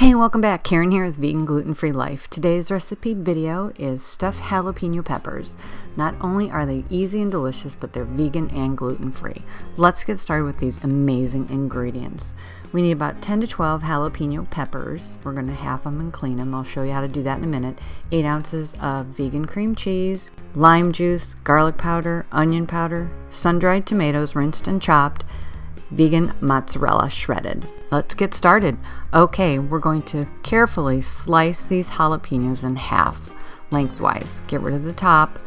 Hey, welcome back. Karen here with Vegan Gluten-Free Life. Today's recipe video is stuffed jalapeno peppers. Not only are they easy and delicious, but they're vegan and gluten-free. Let's get started with these amazing ingredients. We need about 10 to 12 jalapeno peppers. We're going to half them and clean them. I'll show you how to do that in a minute. 8 ounces of vegan cream cheese, lime juice, garlic powder, onion powder, sun-dried tomatoes rinsed and chopped, vegan mozzarella shredded. Let's get started. Okay, we're going to carefully slice these jalapenos in half lengthwise. Get rid of the top.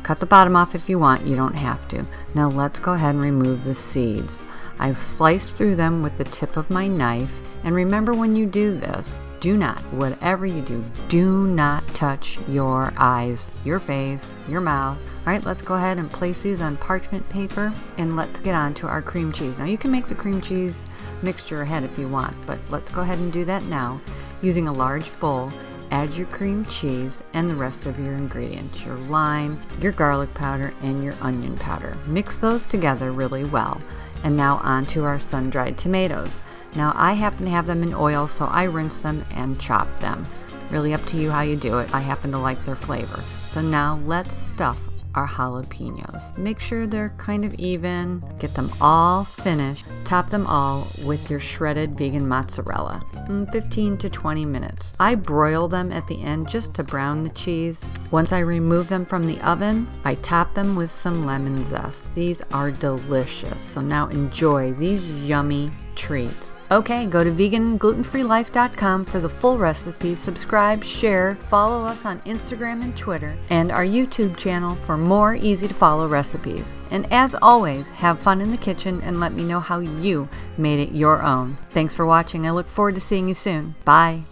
Cut the bottom off if you want. You don't have to. Now let's go ahead and remove the seeds. I sliced through them with the tip of my knife. And remember, when you do this, do not, whatever you do not touch your eyes, your face, your mouth. All right, let's go ahead and place these on parchment paper and let's get on to our cream cheese. Now you can make the cream cheese mixture ahead if you want, but let's go ahead and do that now. Using a large bowl, add your cream cheese and the rest of your ingredients, your lime, your garlic powder, and your onion powder. Mix those together really well. And now on to our sun-dried tomatoes. Now I happen to have them in oil, so I rinse them and chop them. Really up to you how you do it. I happen to like their flavor. So now let's stuff our jalapenos. Make sure they're kind of even. Get them all finished. Top them all with your shredded vegan mozzarella. 15 to 20 minutes. I broil them at the end just to brown the cheese. Once I remove them from the oven, I top them with some lemon zest. These are delicious. So now enjoy these yummy treats. Okay, go to veganglutenfreelife.com for the full recipe. Subscribe, share, follow us on Instagram and Twitter, and our YouTube channel for more easy to follow recipes. And as always, have fun in the kitchen and let me know how you made it your own. Thanks for watching. I look forward to seeing you soon. Bye.